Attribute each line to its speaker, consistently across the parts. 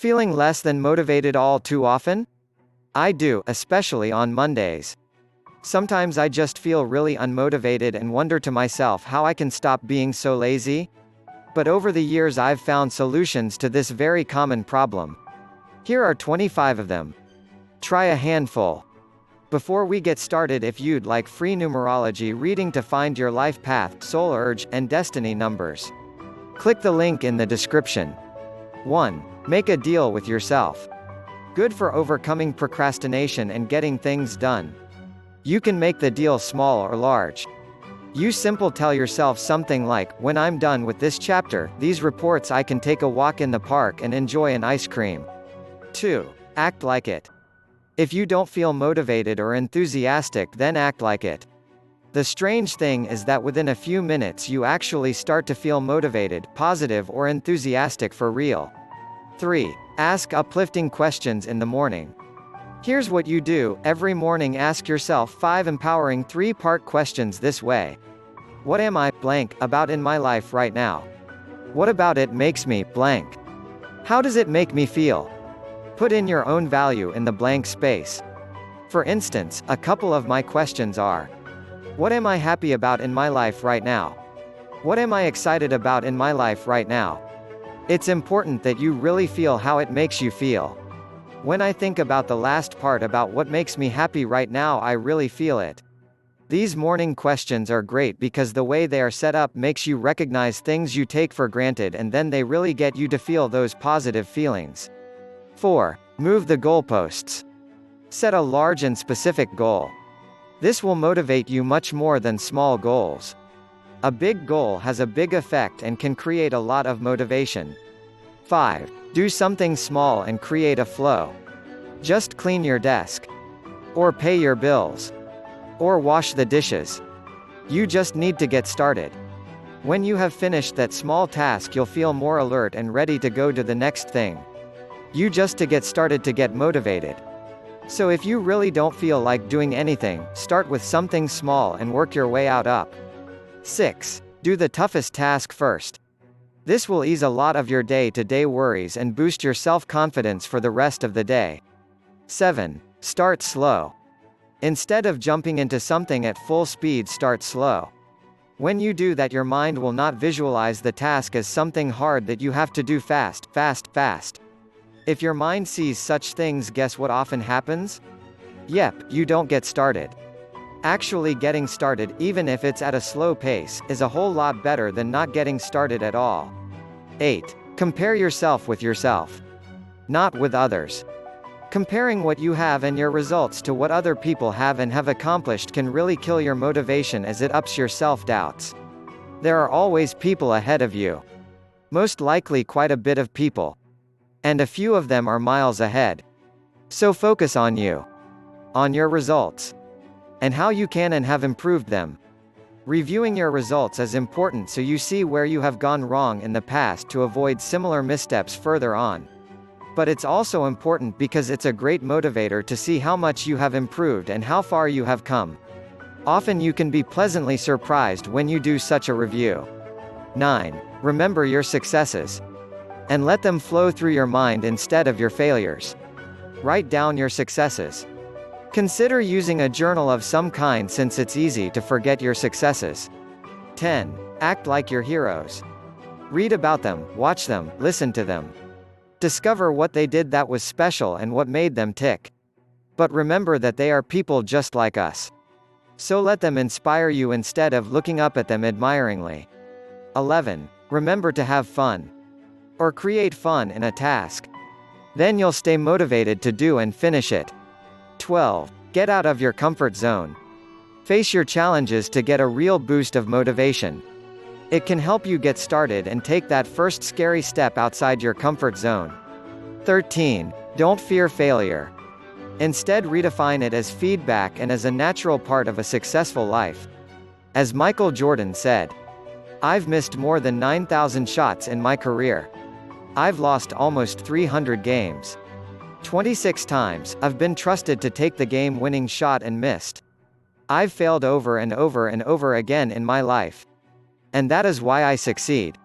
Speaker 1: Feeling less than motivated all too often? I do, especially on Mondays. Sometimes I just feel really unmotivated and wonder to myself how I can stop being so lazy. But over the years I've found solutions to this very common problem. Here are 25 of them. Try a handful. Before we get started, if you'd like free numerology reading to find your life path, soul urge, and destiny numbers, click the link in the description. 1. Make a deal with yourself. Good for overcoming procrastination and getting things done. You can make the deal small or large. You simply tell yourself something like, when I'm done with this chapter, these reports, I can take a walk in the park and enjoy an ice cream. 2. Act like it. If you don't feel motivated or enthusiastic, then act like it. The strange thing is that within a few minutes you actually start to feel motivated, positive, or enthusiastic for real. 3. Ask uplifting questions in the morning. Here's what you do: every morning ask yourself 5 empowering 3-part questions this way. What am I blank about in my life right now? What about it makes me blank? How does it make me feel? Put in your own value in the blank space. For instance, a couple of my questions are: what am I happy about in my life right now? What am I excited about in my life right now? It's important that you really feel how it makes you feel. When I think about the last part about what makes me happy right now, I really feel it. These morning questions are great because the way they are set up makes you recognize things you take for granted, and then they really get you to feel those positive feelings. 4. Move the goalposts. Set a large and specific goal. This will motivate you much more than small goals. A big goal has a big effect and can create a lot of motivation. 5. Do something small and create a flow. Just clean your desk. Or pay your bills. Or wash the dishes. You just need to get started. When you have finished that small task, you'll feel more alert and ready to go to the next thing. You just to get started to get motivated. So if you really don't feel like doing anything, start with something small and work your way up. 6. Do the toughest task first. This will ease a lot of your day-to-day worries and boost your self-confidence for the rest of the day. 7. Start slow. Instead of jumping into something at full speed, start slow. When you do that, your mind will not visualize the task as something hard that you have to do fast. If your mind sees such things, guess what often happens? Yep, you don't get started. Actually getting started, even if it's at a slow pace, is a whole lot better than not getting started at all. 8. Compare yourself with yourself. Not with others. Comparing what you have and your results to what other people have and have accomplished can really kill your motivation, as it ups your self-doubts. There are always people ahead of you. Most likely quite a bit of people. And a few of them are miles ahead. So focus on you. On your results. And how you can and have improved them. Reviewing your results is important so you see where you have gone wrong in the past to avoid similar missteps further on. But it's also important because it's a great motivator to see how much you have improved and how far you have come. Often you can be pleasantly surprised when you do such a review. 9. Remember your successes. And let them flow through your mind instead of your failures. Write down your successes. Consider using a journal of some kind, since it's easy to forget your successes. 10. Act like your heroes. Read about them, watch them, listen to them. Discover what they did that was special and what made them tick. But remember that they are people just like us. So let them inspire you instead of looking up at them admiringly. 11. Remember to have fun. Or create fun in a task. Then you'll stay motivated to do and finish it. 12. Get out of your comfort zone. Face your challenges to get a real boost of motivation. It can help you get started and take that first scary step outside your comfort zone. 13. Don't fear failure. Instead, redefine it as feedback and as a natural part of a successful life. As Michael Jordan said, "I've missed more than 9,000 shots in my career. I've lost almost 300 games. 26 times, I've been trusted to take the game-winning shot and missed. I've failed over and over and over again in my life. And that is why I succeed.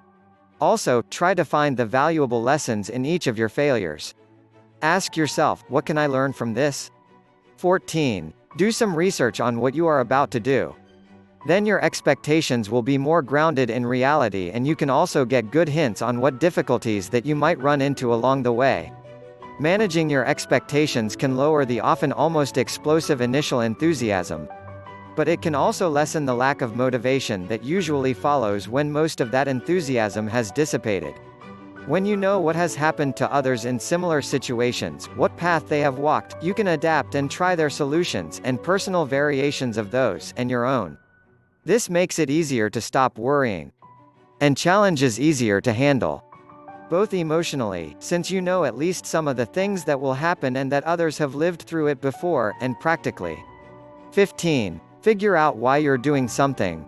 Speaker 1: Also, try to find the valuable lessons in each of your failures. Ask yourself, what can I learn from this? 14. Do some research on what you are about to do. Then your expectations will be more grounded in reality, and you can also get good hints on what difficulties that you might run into along the way. Managing your expectations can lower the often almost explosive initial enthusiasm. But it can also lessen the lack of motivation that usually follows when most of that enthusiasm has dissipated. When you know what has happened to others in similar situations, what path they have walked, you can adapt and try their solutions, and personal variations of those, and your own. This makes it easier to stop worrying. And challenges easier to handle. Both emotionally, since you know at least some of the things that will happen and that others have lived through it before, and practically. 15. Figure out why you're doing something.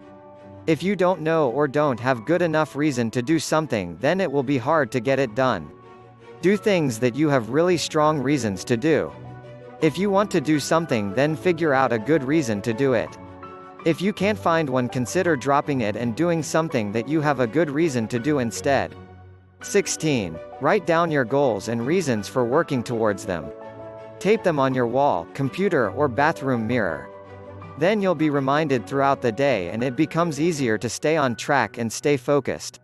Speaker 1: If you don't know or don't have good enough reason to do something, then it will be hard to get it done. Do things that you have really strong reasons to do. If you want to do something, then figure out a good reason to do it. If you can't find one, consider dropping it and doing something that you have a good reason to do instead. 16. Write down your goals and reasons for working towards them. Tape them on your wall, computer, or bathroom mirror. Then you'll be reminded throughout the day, and it becomes easier to stay on track and stay focused.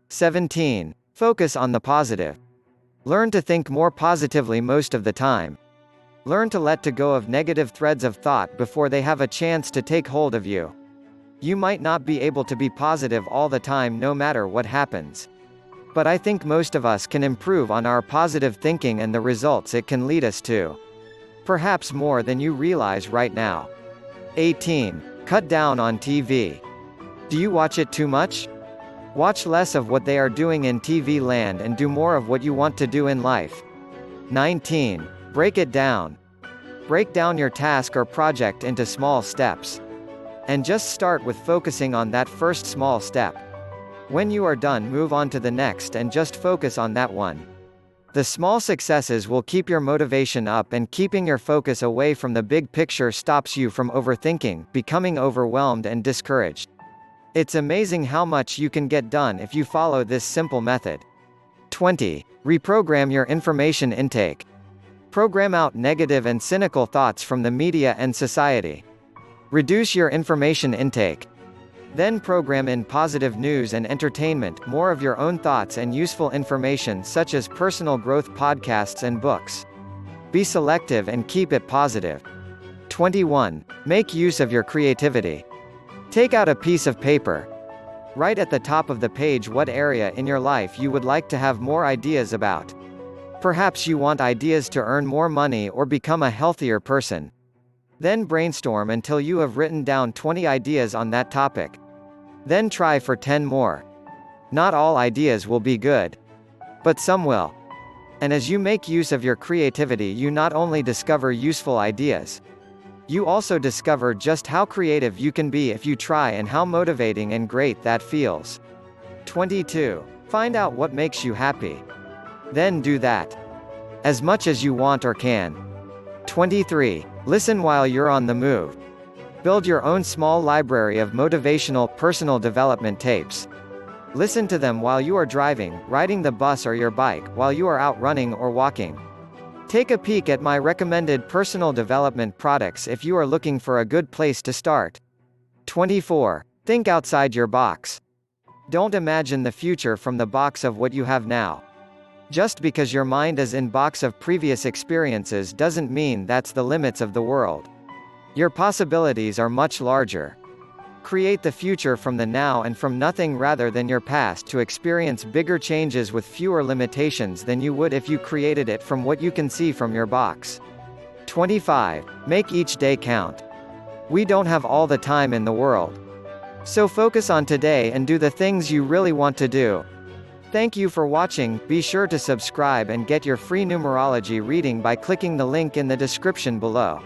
Speaker 1: 17. Focus on the positive. Learn to think more positively most of the time. Learn to let go of negative threads of thought before they have a chance to take hold of you. You might not be able to be positive all the time no matter what happens. But I think most of us can improve on our positive thinking and the results it can lead us to. Perhaps more than you realize right now. 18. Cut down on TV. Do you watch it too much? Watch less of what they are doing in TV land and do more of what you want to do in life. 19. Break it down. Break down your task or project into small steps. And just start with focusing on that first small step. When you are done, move on to the next and just focus on that one. The small successes will keep your motivation up, and keeping your focus away from the big picture stops you from overthinking, becoming overwhelmed and discouraged. It's amazing how much you can get done if you follow this simple method. 20. Reprogram your information intake. Program out negative and cynical thoughts from the media and society. Reduce your information intake. Then program in positive news and entertainment, more of your own thoughts and useful information such as personal growth podcasts and books. Be selective and keep it positive. 21. Make use of your creativity. Take out a piece of paper. Write at the top of the page what area in your life you would like to have more ideas about. Perhaps you want ideas to earn more money or become a healthier person. Then brainstorm until you have written down 20 ideas on that topic. Then try for 10 more. Not all ideas will be good. But some will. And as you make use of your creativity, you not only discover useful ideas, you also discover just how creative you can be if you try, and how motivating and great that feels. 22. Find out what makes you happy. Then do that. As much as you want or can. 23. Listen while you're on the move. Build your own small library of motivational, personal development tapes. Listen to them while you are driving, riding the bus or your bike, while you are out running or walking. Take a peek at my recommended personal development products if you are looking for a good place to start. 24. Think outside your box. Don't imagine the future from the box of what you have now. Just because your mind is in box of previous experiences doesn't mean that's the limits of the world. Your possibilities are much larger. Create the future from the now and from nothing rather than your past to experience bigger changes with fewer limitations than you would if you created it from what you can see from your box. 25. Make each day count. We don't have all the time in the world. So focus on today and do the things you really want to do. Thank you for watching. Be sure to subscribe and get your free numerology reading by clicking the link in the description below.